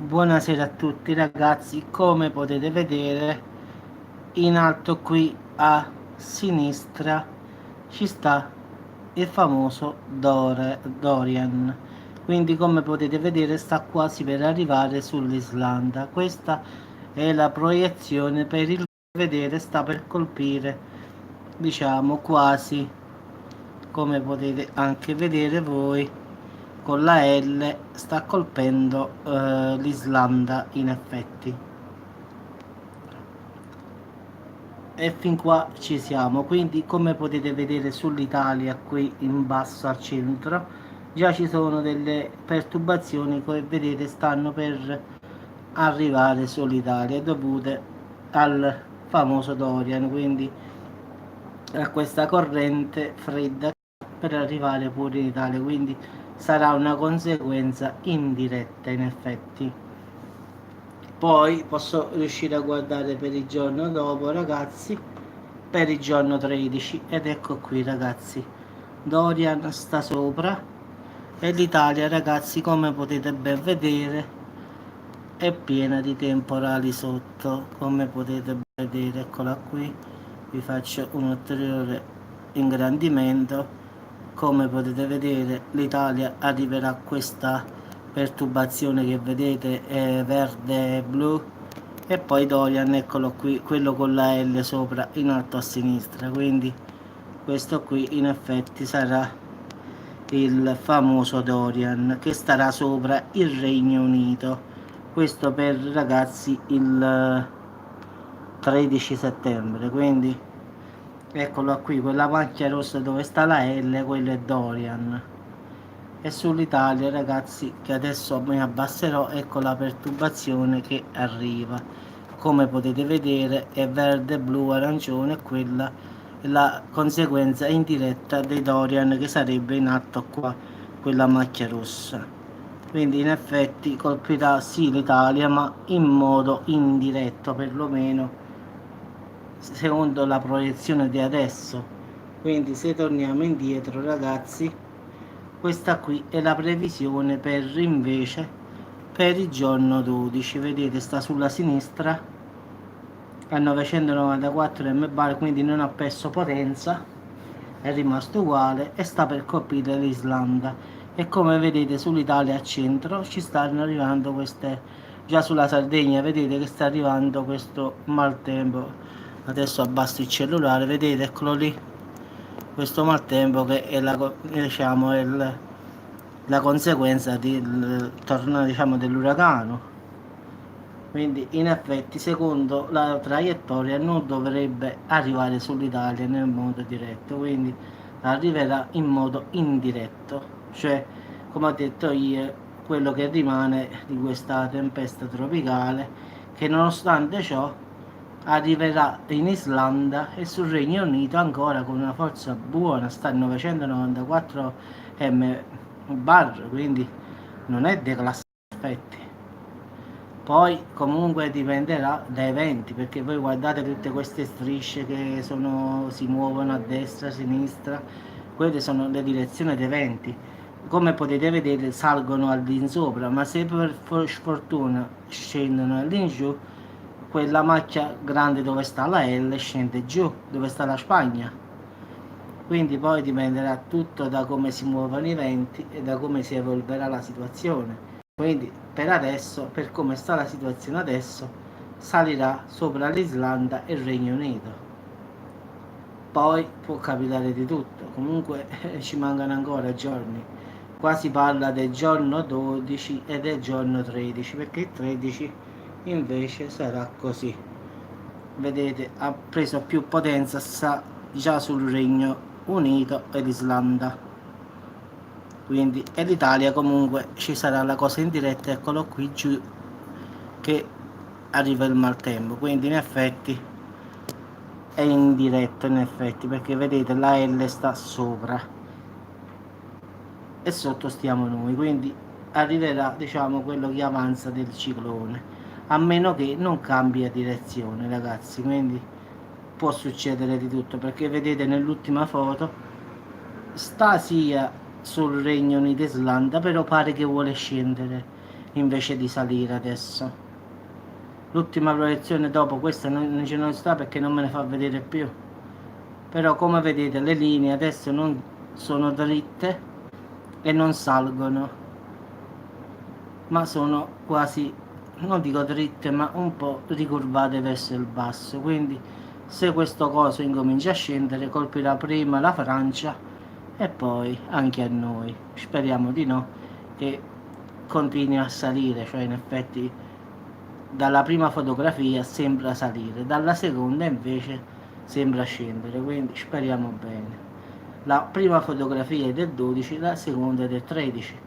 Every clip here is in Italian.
Buonasera a tutti ragazzi, come potete vedere in alto qui a sinistra ci sta il famoso Dorian, quindi come potete vedere sta quasi per arrivare sull'Islanda. Questa è la proiezione per il vedere, sta per colpire, diciamo quasi, come potete anche vedere voi, con la L sta colpendo l'Islanda in effetti. E fin qua ci siamo, quindi come potete vedere sull'Italia qui in basso al centro già ci sono delle perturbazioni che vedete stanno per arrivare sull'Italia dovute al famoso Dorian, quindi a questa corrente fredda per arrivare pure in Italia, quindi sarà una conseguenza indiretta in effetti. Poi posso riuscire a guardare per il giorno dopo ragazzi, per il giorno 13, ed ecco qui ragazzi, Dorian sta sopra e l'Italia ragazzi, come potete ben vedere, è piena di temporali sotto, come potete vedere. Eccola qui, vi faccio un ulteriore ingrandimento. Come potete vedere l'Italia arriverà a questa perturbazione che vedete è verde e blu, e poi Dorian, eccolo qui, quello con la L sopra in alto a sinistra, quindi questo qui in effetti sarà il famoso Dorian che starà sopra il Regno Unito. Questo per ragazzi il 13 settembre, quindi eccolo qui, quella macchia rossa dove sta la L, quello è Dorian. E sull'Italia ragazzi, che adesso mi abbasserò, ecco la perturbazione che arriva. Come potete vedere è verde, blu, arancione, e quella è la conseguenza indiretta dei Dorian che sarebbe in alto qua, quella macchia rossa. Quindi in effetti colpirà sì l'Italia, ma in modo indiretto, perlomeno secondo la proiezione di adesso. Quindi se torniamo indietro ragazzi, questa qui è la previsione per invece per il giorno 12, vedete sta sulla sinistra a 994 mbar, quindi non ha perso potenza, è rimasto uguale e sta per colpire l'Islanda. E come vedete sull'Italia al centro ci stanno arrivando queste, già sulla Sardegna vedete che sta arrivando questo maltempo. Adesso abbasso il cellulare, vedete, eccolo lì, questo maltempo che è la, diciamo, è la conseguenza del tornado, diciamo, dell'uragano. Quindi in effetti secondo la traiettoria non dovrebbe arrivare sull'Italia nel modo diretto, quindi arriverà in modo indiretto, cioè come ho detto io, quello che rimane di questa tempesta tropicale, che nonostante ciò arriverà in Islanda e sul Regno Unito ancora con una forza buona, sta a 994 m bar, quindi non è declassato in effetti. Poi comunque dipenderà dai venti, perché voi guardate tutte queste strisce che si muovono a destra, a sinistra, quelle sono le direzioni dei venti. Come potete vedere salgono all'insopra, ma se per sfortuna scendono all'insù, quella macchia grande dove sta la L scende giù, dove sta la Spagna. Quindi poi dipenderà tutto da come si muovono i venti e da come si evolverà la situazione. Quindi per adesso, per come sta la situazione adesso, salirà sopra l'Islanda e il Regno Unito. Poi può capitare di tutto, comunque ci mancano ancora giorni. Qua si parla del giorno 12 e del giorno 13, perché il 13 invece sarà così. Vedete, ha preso più potenza, sta già sul Regno Unito e l'Islanda. Quindi, e l'Italia comunque ci sarà la cosa in diretta, eccolo qui giù che arriva il maltempo, quindi in effetti è in diretto in effetti, perché vedete la L sta sopra e sotto stiamo noi, quindi arriverà diciamo quello che avanza del ciclone, a meno che non cambia direzione ragazzi, quindi può succedere di tutto, perché vedete nell'ultima foto sta sia sul Regno Unito e Islanda, però pare che vuole scendere, invece di salire adesso. L'ultima proiezione dopo questa non ce ne sta perché non me ne fa vedere più, però come vedete le linee adesso non sono dritte e non salgono, ma sono quasi, non dico dritte, ma un po' ricurvate verso il basso. Quindi se questo coso incomincia a scendere colpirà prima la Francia e poi anche a noi. Speriamo di no, che continui a salire, cioè in effetti dalla prima fotografia sembra salire, dalla seconda invece sembra scendere, quindi speriamo bene. La prima fotografia è del 12, la seconda è del 13,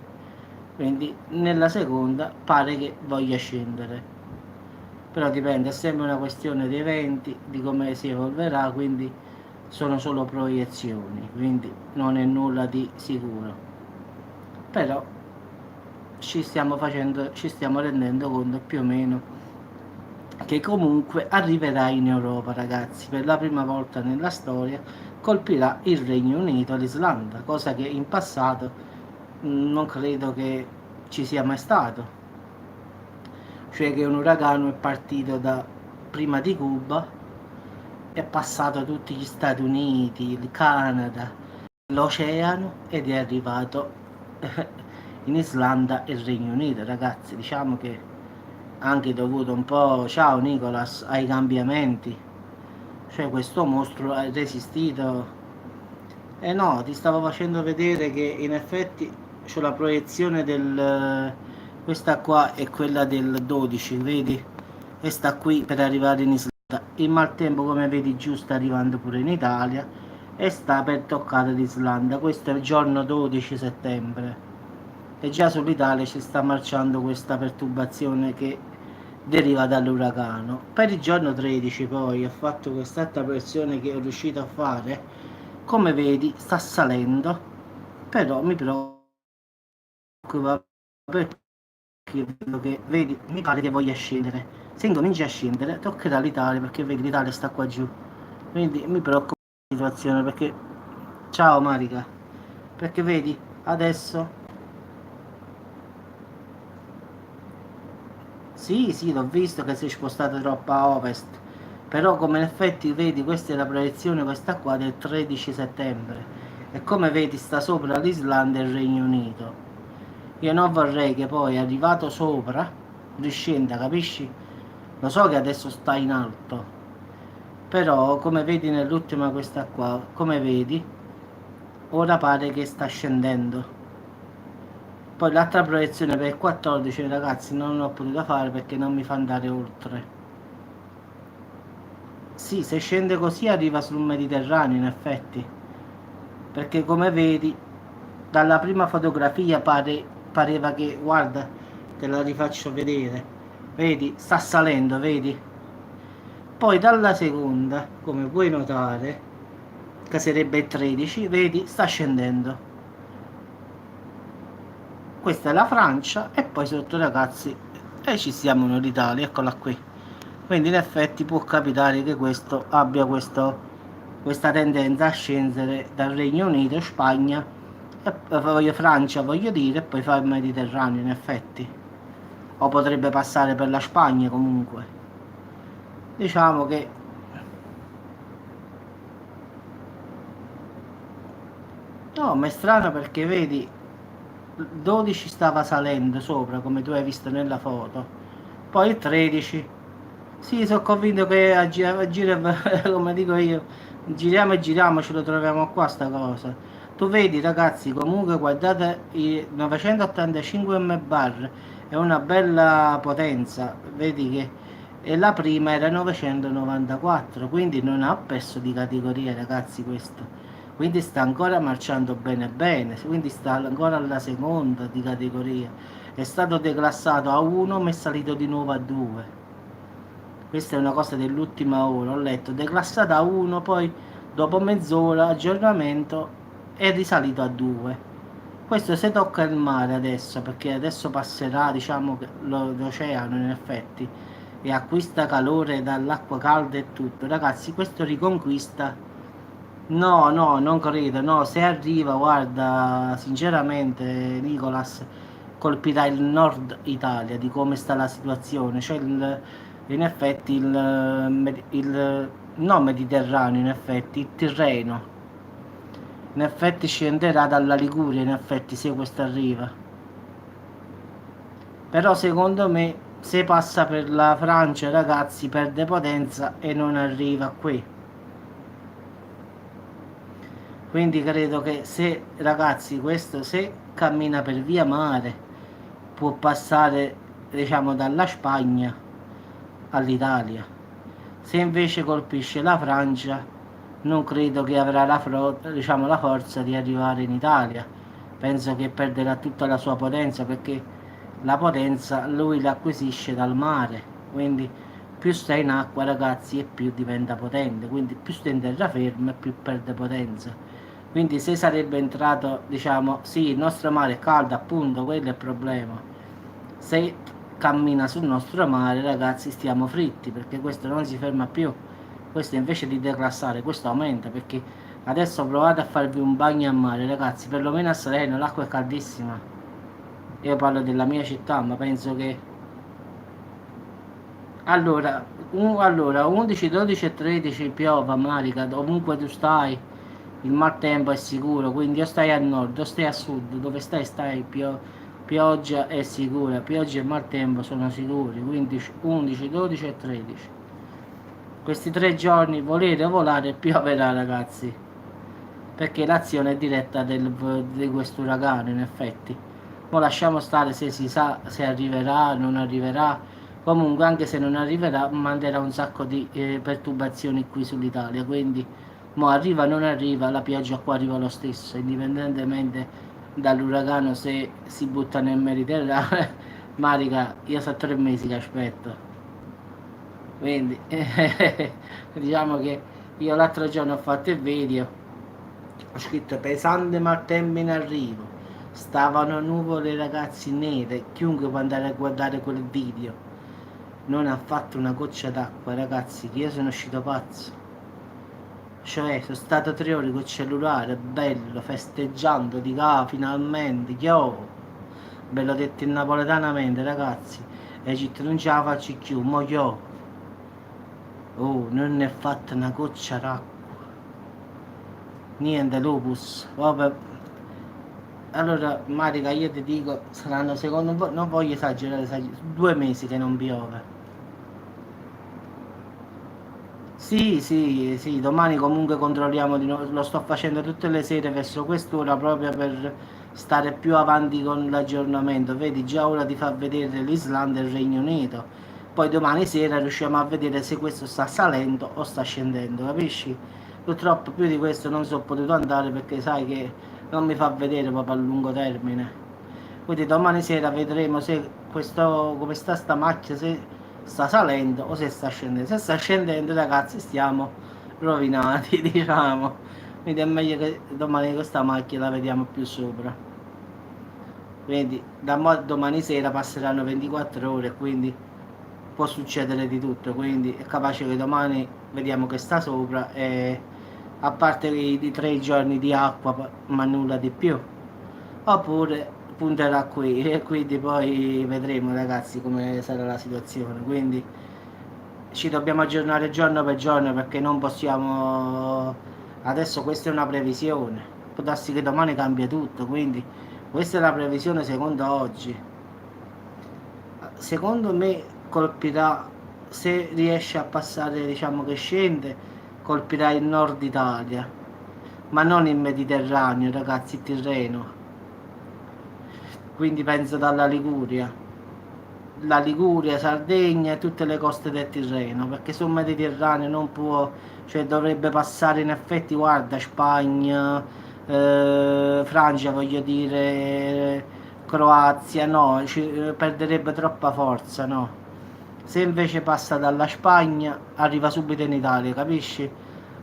quindi nella seconda pare che voglia scendere, però dipende, è sempre una questione di eventi, di come si evolverà, quindi sono solo proiezioni, quindi non è nulla di sicuro, però ci stiamo rendendo conto più o meno che comunque arriverà in Europa, ragazzi. Per la prima volta nella storia colpirà il Regno Unito e l'Islanda, cosa che in passato non credo che ci sia mai stato, cioè che un uragano è partito da prima di Cuba, è passato tutti gli Stati Uniti, il Canada, l'oceano ed è arrivato in Islanda e il Regno Unito. Ragazzi, diciamo che anche dovuto un po', ciao Nicolas, ai cambiamenti, cioè questo mostro ha resistito. Eh no, ti stavo facendo vedere che in effetti c'è la proiezione del, questa qua è quella del 12, vedi? E sta qui per arrivare in Islanda. Il maltempo, come vedi giù, sta arrivando pure in Italia e sta per toccare l'Islanda. Questo è il giorno 12 settembre e già sull'Italia ci sta marciando questa perturbazione che deriva dall'uragano. Per il giorno 13 poi ho fatto quest'altra pressione che ho riuscito a fare, come vedi sta salendo, però mi preoccupa perché vedo che, vedi, mi pare che voglia scendere. Se incomincia a scendere toccherà l'Italia, perché vedi l'Italia sta qua giù, quindi mi preoccupa la situazione, perché ciao Marica, perché vedi adesso sì, l'ho visto che si è spostata troppo a ovest, però come in effetti vedi questa è la proiezione, questa qua del 13 settembre e come vedi sta sopra l'Islanda e il Regno Unito. Io non vorrei che poi arrivato sopra riscenda, capisci? Lo so che adesso sta in alto, però come vedi nell'ultima questa qua, come vedi, ora pare che sta scendendo. Poi l'altra proiezione per il 14 ragazzi non l'ho potuta fare perché non mi fa andare oltre. Sì, se scende così arriva sul Mediterraneo in effetti, perché come vedi dalla prima fotografia pareva che, guarda, te la rifaccio vedere, vedi, sta salendo, vedi? Poi dalla seconda, come puoi notare, che sarebbe il 13, vedi, sta scendendo. Questa è la Francia e poi sotto ragazzi e ci siamo noi l'Italia, eccola qui. Quindi in effetti può capitare che questo abbia questa tendenza a scendere dal Regno Unito, Spagna, e Francia voglio dire, e poi fa il Mediterraneo in effetti. O potrebbe passare per la Spagna comunque. Diciamo che no, ma è strano perché vedi, il 12 stava salendo sopra come tu hai visto nella foto, poi il 13. Sì, sono convinto che come dico io, giriamo e giriamo, ce lo troviamo qua sta cosa. Tu vedi ragazzi, comunque guardate i 985 mbar, è una bella potenza, vedi che e la prima era 994, quindi non ha perso di categoria ragazzi questo. Quindi sta ancora marciando bene bene, quindi sta ancora alla seconda di categoria. È stato declassato a 1 ma è salito di nuovo a 2. Questa è una cosa dell'ultima ora, ho letto, declassata a 1, poi dopo mezz'ora aggiornamento è risalito a 2. Questo se tocca il mare adesso, perché adesso passerà, diciamo, l'oceano in effetti, e acquista calore dall'acqua calda e tutto. Ragazzi, questo riconquista. No, no, non credo, no, se arriva, guarda, sinceramente, Nicolas, colpirà il nord Italia, di come sta la situazione, cioè in effetti il non Mediterraneo, in effetti il Tirreno, in effetti scenderà dalla Liguria, in effetti se questo arriva. Però secondo me se passa per la Francia, ragazzi, perde potenza e non arriva qui. Quindi credo che se, ragazzi, questo se cammina per via mare può passare, diciamo, dalla Spagna all'Italia. Se invece colpisce la Francia, non credo che avrà diciamo, la forza di arrivare in Italia. Penso che perderà tutta la sua potenza, perché la potenza lui l'acquisisce dal mare. Quindi più sta in acqua, ragazzi, e più diventa potente. Quindi più sta in terraferma e più perde potenza. Quindi se sarebbe entrato, diciamo, sì, il nostro mare è caldo, appunto, quello è il problema. Se cammina sul nostro mare, ragazzi, stiamo fritti, perché questo non si ferma più. Questo invece di declassare, questo aumenta, perché adesso provate a farvi un bagno a mare, ragazzi, perlomeno a Salerno l'acqua è caldissima. Io parlo della mia città, ma penso che allora 11, 12 e 13 piove a Marica, ovunque tu stai, il maltempo è sicuro, quindi o stai a nord o stai a sud, dove stai pioggia è sicura, pioggia e maltempo sono sicuri, quindi 11, 12 e 13. Questi 3 giorni volete volare pioverà, ragazzi, perché l'azione è diretta di questo uragano, in effetti. Ora lasciamo stare se si sa se arriverà, non arriverà. Comunque, anche se non arriverà, manderà un sacco di perturbazioni qui sull'Italia. Quindi, mo arriva o non arriva, la pioggia qua arriva lo stesso, indipendentemente dall'uragano, se si butta nel Mediterraneo. Marica, io so 3 mesi che aspetto. Quindi, diciamo che io l'altro giorno ho fatto il video, ho scritto pesante maltempo in arrivo, stavano nuvole, ragazzi, nere, chiunque può andare a guardare quel video, non ha fatto una goccia d'acqua, ragazzi, che io sono uscito pazzo. Cioè, sono stato 3 ore col cellulare, bello, festeggiando, di finalmente, yo, ve l'ho detto in napoletanamente, ragazzi, Egitto non ce la faccio più, mo yo. Oh, non ne è fatta una goccia d'acqua. Niente, lupus. Vabbè. Allora, Marica, io ti dico, saranno secondo me, non voglio esagerare, 2 mesi che non piove. Sì, sì, sì, domani comunque controlliamo di nuovo, lo sto facendo tutte le sere verso quest'ora proprio per stare più avanti con l'aggiornamento. Vedi, già ora ti fa vedere l'Islanda e il Regno Unito. Poi domani sera riusciamo a vedere se questo sta salendo o sta scendendo, capisci? Purtroppo più di questo non sono potuto andare perché sai che non mi fa vedere proprio a lungo termine. Quindi domani sera vedremo se questo, come sta macchina, se sta salendo o se sta scendendo. Se sta scendendo, ragazzi, stiamo rovinati, diciamo. Quindi è meglio che domani questa macchina la vediamo più sopra. Quindi domani sera passeranno 24 ore, quindi può succedere di tutto. Quindi è capace che domani vediamo che sta sopra e a parte i 3 giorni di acqua, ma nulla di più. Oppure punterà qui e quindi poi vedremo, ragazzi, come sarà la situazione. Quindi ci dobbiamo aggiornare giorno per giorno, perché non possiamo, adesso questa è una previsione, può darsi che domani cambia tutto, quindi questa è la previsione secondo oggi. Secondo me colpirà, se riesce a passare, diciamo che scende, colpirà il nord Italia, ma non il Mediterraneo, ragazzi, il Tirreno. Quindi penso dalla Liguria, la Liguria, Sardegna e tutte le coste del Tirreno, perché sul Mediterraneo non può, cioè dovrebbe passare in effetti, guarda, Spagna, Francia, voglio dire, Croazia, no, perderebbe troppa forza, no. Se invece passa dalla Spagna, arriva subito in Italia, capisci?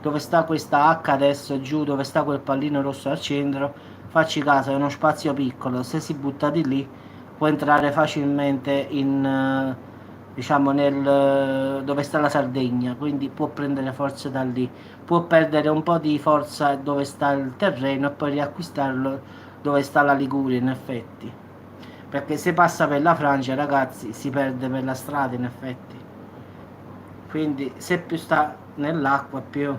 Dove sta questa H adesso giù, dove sta quel pallino rosso al centro, facci caso, è uno spazio piccolo, se si butta di lì può entrare facilmente in, diciamo, dove sta la Sardegna, quindi può prendere forza da lì, può perdere un po' di forza dove sta il terreno e poi riacquistarlo dove sta la Liguria, in effetti. perché se passa per la Francia, ragazzi, si perde per la strada in effetti. Quindi se più sta nell'acqua più...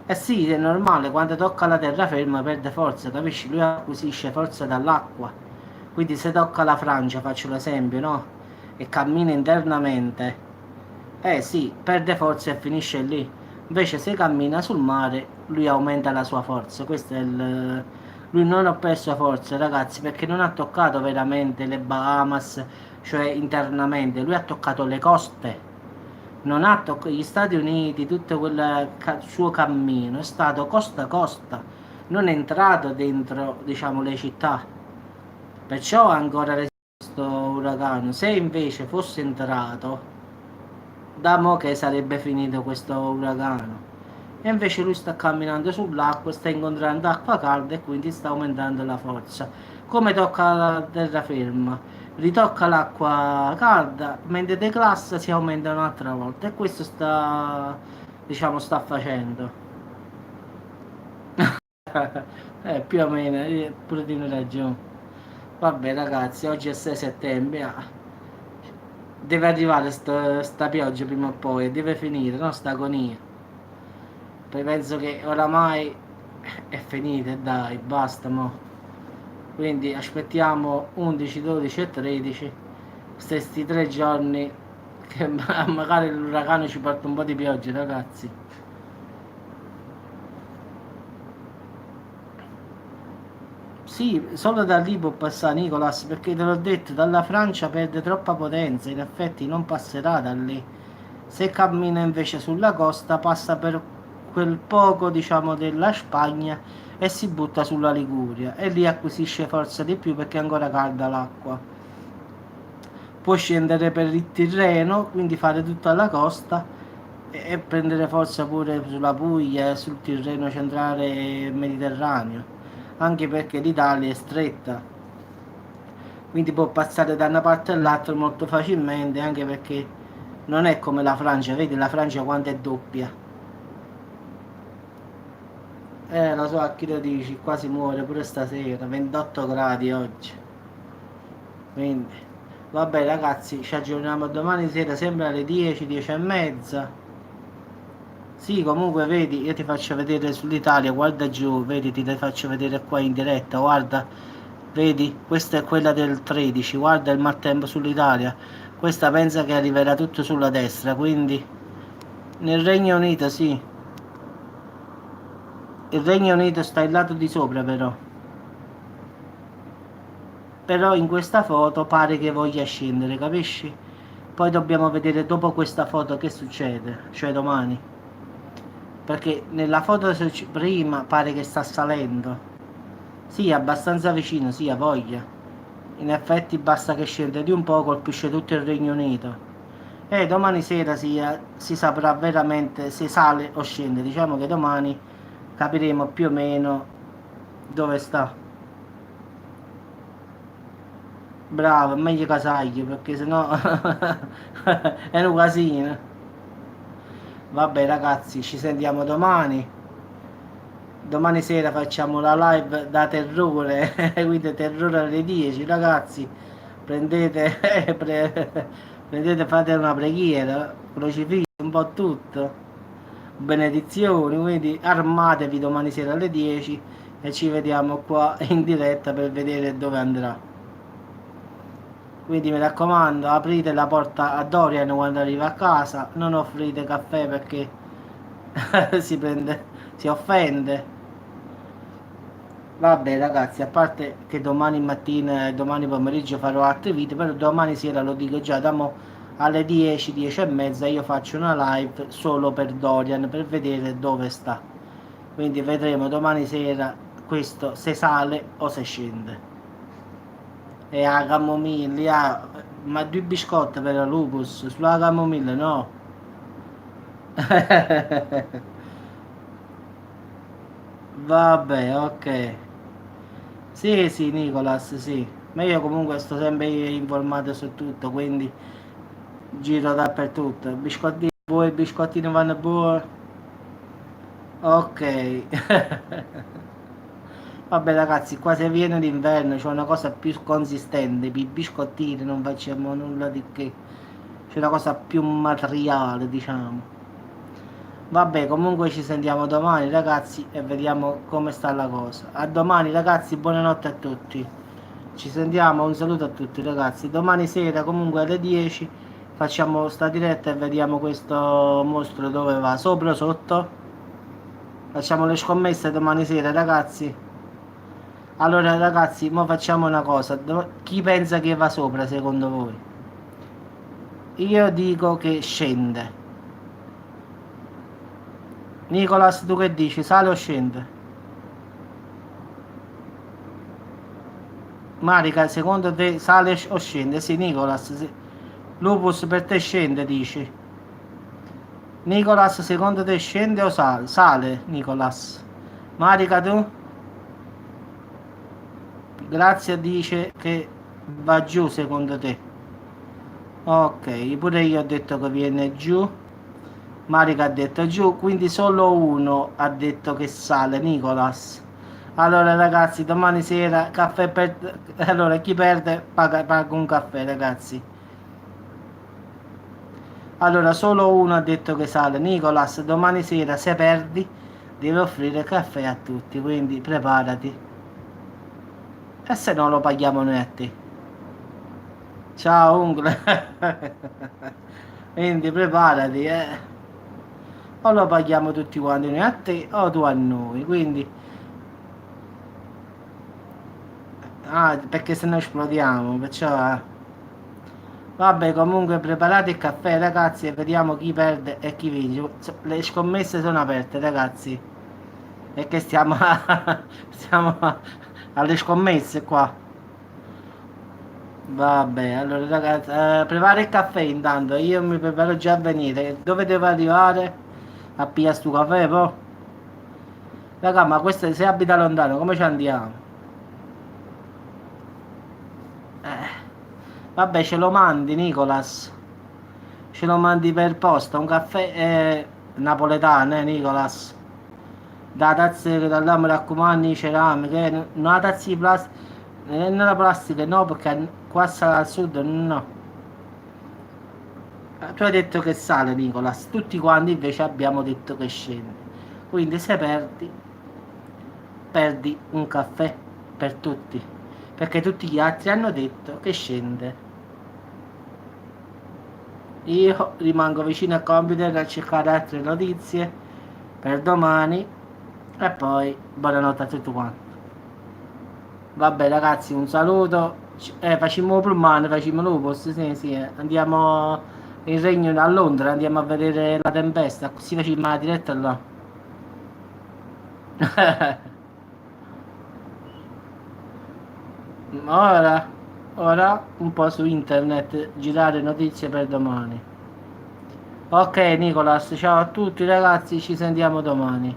Eh sì, è normale, quando tocca la terraferma perde forza, capisci? Lui acquisisce forza dall'acqua. Quindi se tocca la Francia, faccio l'esempio, no? E cammina internamente, sì, perde forza e finisce lì. Invece se cammina sul mare, lui aumenta la sua forza. Questo è il... Lui non ha perso forza, ragazzi, perché non ha toccato veramente le Bahamas, cioè internamente. Lui ha toccato le coste. Non ha toccato gli Stati Uniti, tutto quel suo cammino è stato costa a costa. Non è entrato dentro, diciamo, le città. Perciò ha ancora resistito questo uragano. Se invece fosse entrato, da mo' che sarebbe finito questo uragano. E invece lui sta camminando sull'acqua, sta incontrando acqua calda e quindi sta aumentando la forza. Come tocca la terraferma, ritocca l'acqua calda, mentre declassa si aumenta un'altra volta. E questo sta, diciamo, sta facendo. Più o meno, pure tiene ragione. Vabbè ragazzi, oggi è 6 settembre. Deve arrivare sta pioggia prima o poi, deve finire, no? Sta agonia. Poi penso che oramai è finita, e dai, basta mo. Quindi aspettiamo 11, 12 e 13, questi 3 giorni che magari l'uragano ci porta un po' di pioggia, ragazzi. Sì, solo da lì può passare Nicolas, perché te l'ho detto, dalla Francia perde troppa potenza, in effetti non passerà da lì. Se cammina invece sulla costa passa per quel poco, diciamo, della Spagna e si butta sulla Liguria e lì acquisisce forza di più perché è ancora calda l'acqua. Può scendere per il Tirreno, quindi fare tutta la costa e prendere forza pure sulla Puglia, sul Tirreno centrale e Mediterraneo, anche perché l'Italia è stretta, quindi può passare da una parte all'altra molto facilmente, anche perché non è come la Francia, vedi la Francia quanto è doppia. Lo so a chi lo dici, quasi muore pure stasera, 28 gradi oggi. Quindi, vabbè ragazzi, ci aggiorniamo domani sera sempre alle 10, 10 e mezza. Sì, comunque vedi, io ti faccio vedere sull'Italia, guarda giù, vedi, ti faccio vedere qua in diretta, guarda, vedi, questa è quella del 13, guarda il maltempo sull'Italia. Questa pensa che arriverà tutto sulla destra, quindi nel Regno Unito sì. Il Regno Unito sta il lato di sopra però in questa foto pare che voglia scendere, capisci? Poi dobbiamo vedere dopo questa foto che succede, cioè domani, perché nella foto prima pare che sta salendo. Sì, abbastanza vicino, sì, ha voglia. In effetti basta che scende di un po', colpisce tutto il Regno Unito. E domani sera si saprà veramente se sale o scende. Diciamo che domani capiremo più o meno dove sta. Bravo, è meglio casagli perché sennò è un casino. Vabbè ragazzi, ci sentiamo domani. Domani sera facciamo la live da terrore, quindi terrore alle 10, ragazzi. Prendete, prendete, fate una preghiera, crocifisso, un po' tutto. Benedizioni, quindi armatevi domani sera alle 10 e ci vediamo qua in diretta per vedere dove andrà. Quindi mi raccomando, aprite la porta a Dorian quando arriva a casa, non offrite caffè perché si offende. Vabbè ragazzi, a parte che domani mattina e domani pomeriggio farò altre video, però domani sera lo dico già, da mo alle 10, 10 e mezza io faccio una live solo per Dorian per vedere dove sta. Quindi vedremo domani sera questo se sale o se scende. E la camomilla, ma due biscotti per la lupus, sulla camomilla no. Vabbè, ok. Sì, sì, Nicolas, sì. Ma io comunque sto sempre informato su tutto, quindi giro dappertutto. Biscottini buoni, biscottini vanno buoni. Ok. Vabbè ragazzi, qua se viene l'inverno c'è una cosa più consistente, i biscottini, non facciamo nulla di che. C'è una cosa più materiale, diciamo. Vabbè, comunque ci sentiamo domani ragazzi e vediamo come sta la cosa. A domani ragazzi, buonanotte a tutti. Ci sentiamo, un saluto a tutti ragazzi. Domani sera comunque alle 10 facciamo sta diretta e vediamo questo mostro dove va, sopra o sotto. Facciamo le scommesse domani sera ragazzi. Allora ragazzi, mo facciamo una cosa. Chi pensa che va sopra secondo voi? Io dico che scende. Nicolas, tu che dici? Sale o scende? Marica, secondo te sale o scende? Sì, Nicolas. Sì. Lupus per te scende, dici. Nicolas, secondo te scende o sale? Sale, Nicolas. Marica, tu? Grazia dice che va giù, secondo te. Ok, pure io ho detto che viene giù. Marica ha detto giù, quindi solo uno ha detto che sale, Nicolas. Allora ragazzi, domani sera caffè per... Allora chi perde paga un caffè ragazzi. Allora solo uno ha detto che sale, Nicolas. Domani sera se perdi devi offrire caffè a tutti, quindi preparati. E se no lo paghiamo noi a te. Ciao uncle. Quindi preparati, eh. O lo paghiamo tutti quanti noi a te o tu a noi, quindi... Ah, perché se no esplodiamo, perciò... Vabbè, comunque preparate il caffè ragazzi e vediamo chi perde e chi vince. Le scommesse sono aperte ragazzi. E che stiamo, stiamo alle scommesse qua. Vabbè, allora ragazzi, prepara il caffè intanto, io mi preparo già a venire. Dove devo arrivare? A pigliare sto caffè, poi? Raga, ma questo se abita lontano, come ci andiamo? Vabbè, ce lo mandi, Nicolas. Ce lo mandi per posta, un caffè napoletano, Nicolas. Da tazze che da là mi raccomando, ceramiche, non la tazza di plastica, nella plastica no, perché qua al sud no. Tu hai detto che sale, Nicolas, tutti quanti invece abbiamo detto che scende. Quindi se perdi, perdi un caffè per tutti, perché tutti gli altri hanno detto che scende. Io rimango vicino al computer a cercare altre notizie per domani e poi buonanotte a tutti quanti. Vabbè ragazzi, un saluto. Facciamo Pullman, facciamo Lupus, sì, sì, andiamo in Regno a Londra, andiamo a vedere la tempesta, così facciamo la diretta là. Ora, ora un po' su internet, girare notizie per domani. Ok Nicolas, ciao a tutti ragazzi, ci sentiamo domani.